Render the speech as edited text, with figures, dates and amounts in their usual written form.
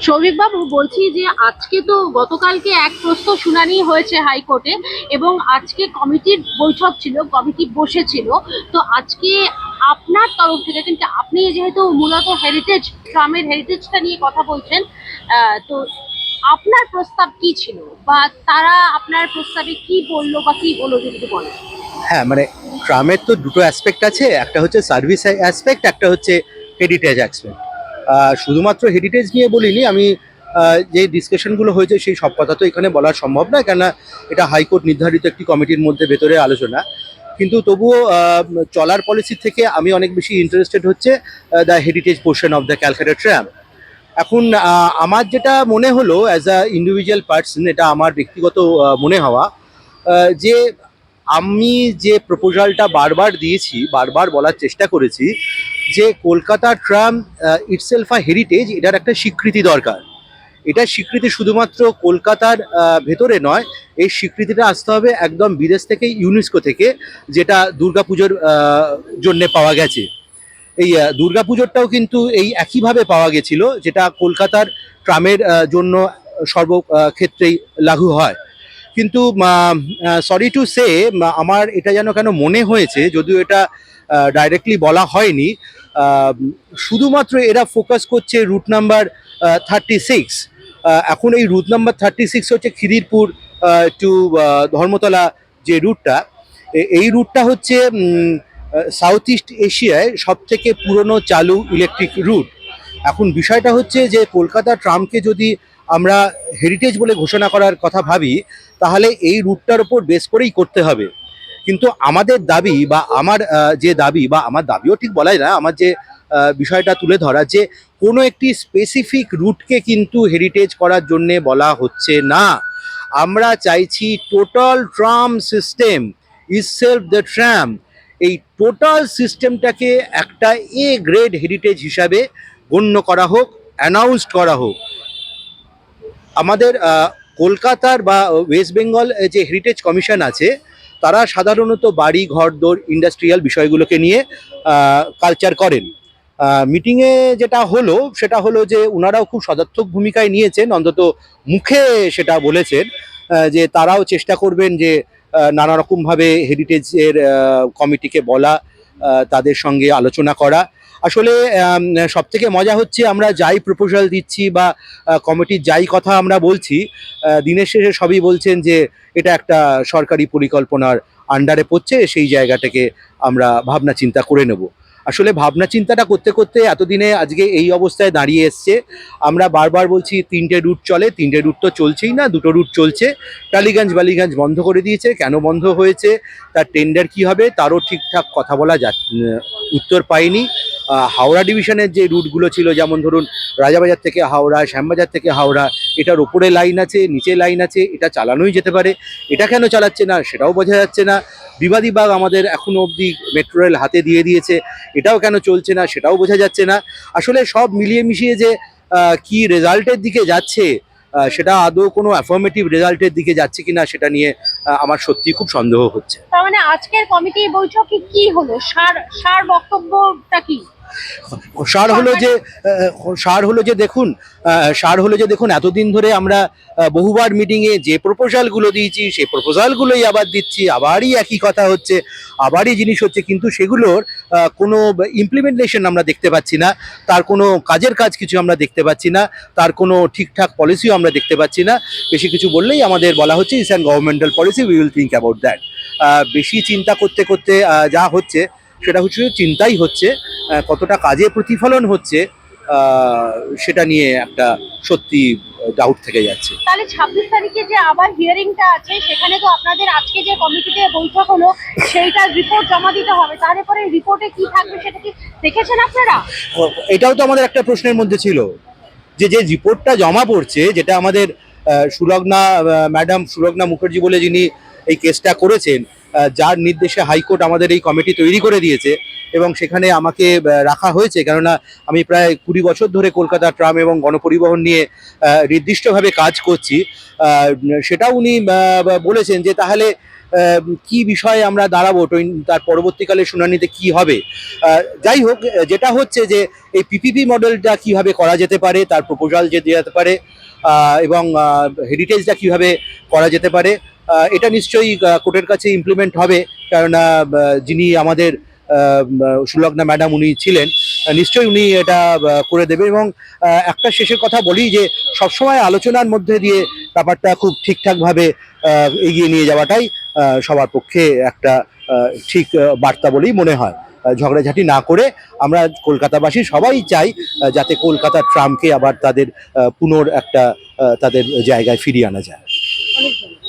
সৌভিক বাবু, বলছি যে আজকে তো গতকালকে এক প্রস্থ শুনানি হয়েছে হাইকোর্টে, এবং আজকে কমিটির বৈঠক ছিল, কমিটি বসেছিল। তো আজকে আপনার তরফ থেকে, কিন্তু আপনি যেহেতু মূলত হেরিটেজ, ট্রামের হেরিটেজটা নিয়ে কথা বলছেন, তো আপনার প্রস্তাব কি ছিল, বা তারা আপনার প্রস্তাবে কি বললো বা কি বললো যদি একটু বলেন। হ্যাঁ, মানে ট্রামের তো দুটো অ্যাসপেক্ট আছে, একটা হচ্ছে সার্ভিস অ্যাসপেক্ট, একটা হচ্ছে হেরিটেজ অ্যাসপেক্ট। শুধুমাত্র হেরিটেজ নিয়ে বলিনি আমি। যে ডিসকাশনগুলো হয়েছে সেই সব কথা তো এখানে বলা সম্ভব না, কেননা এটা হাইকোর্ট নির্ধারিত একটি কমিটির মধ্যে ভেতরে আলোচনা। কিন্তু তবুও চলার পলিসি থেকে আমি অনেক বেশি ইন্টারেস্টেড হচ্ছে the heritage portion of the Calcutta tram. এখন আমার যেটা মনে হলো অ্যাজ আ ইন্ডিভিজুয়াল পার্সন, এটা আমার ব্যক্তিগত মনে হওয়া, যে আমি যে প্রপোজালটা বারবার দিয়েছি, বারবার বলার চেষ্টা করেছি যে কলকাতা ট্রাম ইটসেলফ আ হেরিটেজ, এটার একটা স্বীকৃতি দরকার। এটা স্বীকৃতি শুধুমাত্র কলকাতার ভেতরে নয়, এই স্বীকৃতিটা আসতে হবে একদম বিদেশ থেকে, ইউনেস্কো থেকে, যেটা দুর্গাপুজোর জন্যে পাওয়া গেছে। এই দুর্গাপুজোরটাও কিন্তু এই একইভাবে পাওয়া গেছিল, যেটা কলকাতার ট্রামের জন্য সর্বক্ষেত্রেই লাগু হয়। কিন্তু সরি টু সে, আমার এটা যেন কেন মনে হয়েছে, যদিও এটা ডাইরেক্টলি বলা হয়নি, আহ, শুধুমাত্র এরা ফোকাস করছে রুট নাম্বার 36। এখন এই রুট নাম্বার 36 হচ্ছে খিদিরপুর টু ধর্মতলা যে রুটটা, এই রুটটা হচ্ছে সাউথ ইস্ট এশিয়ায় সব থেকে পুরনো চালু ইলেকট্রিক রুট। এখন বিষয়টা হচ্ছে যে কলকাতা ট্রামকে যদি আমরা হেরিটেজ বলে ঘোষণা করার কথা ভাবি, তাহলে এই রুটটার উপর বেস করেই করতে হবে। কিন্তু আমাদের দাবি বা আমার যে দাবি, বা আমার দাবিও ঠিক বলাই না, আমার যে বিষয়টা তুলে ধরা, যে কোনো একটি স্পেসিফিক রুটকে কিন্তু হেরিটেজ করার জন্যে বলা হচ্ছে না। আমরা চাইছি total tram system is self the tram, এই টোটাল সিস্টেমটাকে একটা এ গ্রেড হেরিটেজ হিসাবে গণ্য করা হোক, অ্যানাউন্সড করা হোক। আমাদের কলকাতার বা ওয়েস্ট বেঙ্গল যে হেরিটেজ কমিশন আছে, তারা সাধারণত বাড়ি ঘরদোর ইন্ডাস্ট্রিয়াল বিষয়গুলোকে নিয়ে কালচার করেন। মিটিংয়ে যেটা হলো সেটা হলো যে ওনারাও খুব সদর্থক ভূমিকায় নিয়েছেন, অন্তত মুখে সেটা বলেছেন, যে তারাও চেষ্টা করবেন যে নানা রকমভাবে হেরিটেজের কমিটিকে বলা, তাদের সঙ্গে আলোচনা করা। আসলে সব থেকে মজা হচ্ছে, আমরা যাই প্রপোজাল দিচ্ছি বা কমিটির যাই কথা আমরা বলছি, দিনের শেষে সবই বলছেন যে এটা একটা সরকারি পরিকল্পনার আন্ডারে পড়ছে, সেই জায়গাটাকে আমরা ভাবনা চিন্তা করে নেব। আসলে ভাবনা চিন্তাটা করতে করতে এতদিনে আজকে এই অবস্থায় দাঁড়িয়ে এসছে। আমরা বারবার বলছি 3টে রুট চলে, 3টে রুট তো চলছেই না, 2টো রুট চলছে। টালিগঞ্জ বালিগঞ্জ বন্ধ করে দিয়েছে, কেন বন্ধ হয়েছে, তার টেন্ডার কি হবে, তারও ঠিকঠাক কথা বলা উত্তর পাইনি। হাওড়া ডিভিশনের যে রুটগুলো ছিল, যেমন ধরুন রাজাবাজার থেকে হাওড়া, শ্যামবাজার থেকে হাওড়া, এটার ওপরে লাইন আছে, নিচে লাইন আছে, এটা চালানোই যেতে পারে, এটা কেন চালাচ্ছে না সেটাও বোঝা যাচ্ছে না। বিবাদী বাগ আমাদের এখনো অবধি মেট্রো রেল হাতে দিয়ে দিয়েছে, এটাও কেন চলছে না সেটাও বোঝা যাচ্ছে না। আসলে সব মিলিয়ে মিশিয়ে যে কি রেজাল্টের দিকে যাচ্ছে, সেটা আদৌ কোনো অ্যাফার্মেটিভ রেজাল্টের দিকে যাচ্ছে কিনা সেটা নিয়ে আমার সত্যি খুব সন্দেহ হচ্ছে। তার মানে আজকের কমিটি বৈঠকে কি হলো, সার সার বক্তব্যটা কি? সার হলো যে দেখুন, এতদিন ধরে আমরা বহুবার মিটিংয়ে যে প্রপোজালগুলো দিয়েছি, সেই প্রপোজালগুলোই আবার দিচ্ছি, আবারই একই কথা হচ্ছে, আবারই জিনিস হচ্ছে, কিন্তু সেগুলোর কোনো ইমপ্লিমেন্টেশন আমরা দেখতে পাচ্ছি না, তার কোনো কাজের কাজ কিছু আমরা দেখতে পাচ্ছি না, তার কোনো ঠিকঠাক পলিসিও আমরা দেখতে পাচ্ছি না। বেশি কিছু বললেই আমাদের বলা হচ্ছে it's an governmental policy, we will think about that. বেশি চিন্তা করতে করতে যা হচ্ছে সেটা হচ্ছে চিন্তাই হচ্ছে, কতটা কাজে প্রতিফলন হচ্ছে সেটা নিয়ে একটা সত্যি ডাউট থেকে যাচ্ছে। তাহলে 26 তারিখে যে আবার হিয়ারিংটা আছে, সেখানে তো আপনাদের আজকে যে কমিটিতে বৈঠক হলো সেইটার রিপোর্ট জমা দিতে হবে, তাহলে পরে রিপোর্টে কি থাকবে সেটা কি দেখেছেন আপনারা? এটাও তো আমাদের একটা প্রশ্নের মধ্যে ছিল, যে যে রিপোর্টটা জমা পড়ছে, যেটা আমাদের সুলগ্না ম্যাডাম সুলগ্না মুখার্জি বলে যিনি এই কেসটা করেছেন, যার নির্দেশে হাইকোর্ট আমাদের এই কমিটি তৈরি করে দিয়েছে, এবং সেখানে আমাকে রাখা হয়েছে, কেননা আমি প্রায় 20 বছর ধরে কলকাতা ট্রাম এবং গণপরিবহন নিয়ে নির্দিষ্টভাবে কাজ করছি। সেটাও উনি বলেছেন যে তাহলে কি বিষয়ে আমরা দাঁড়াবো, তার পরবর্তীকালে শুনানিতে কি হবে। যাই হোক, যেটা হচ্ছে যে এই পিপিপি মডেলটা কিভাবে করা যেতে পারে, তার প্রপোজাল যে দেওয়া যেতে পারে, এবং হেরিটেজটা কিভাবে করা যেতে পারে, এটা নিশ্চয়ই কোর্টের কাছে ইমপ্লিমেন্ট হবে। কেননা যিনি আমাদের সুলগ্না ম্যাডাম উনি ছিলেন, নিশ্চয়ই উনি এটা করে দেবে। এবং একটা শেষের কথা বলি যে সবসময় আলোচনার মধ্যে দিয়ে ব্যাপারটা খুব ঠিকঠাকভাবে এগিয়ে নিয়ে যাওয়াটাই সবার পক্ষে একটা ঠিক বার্তা বলেই মনে হয়। ঝগড়াঝাটি না করে আমরা কলকাতাবাসী সবাই চাই যাতে কলকাতার ট্রামকে আবার তাদের পুনর একটা তাদের জায়গায় ফিরিয়ে আনা যায়। অনেক ধন্যবাদ।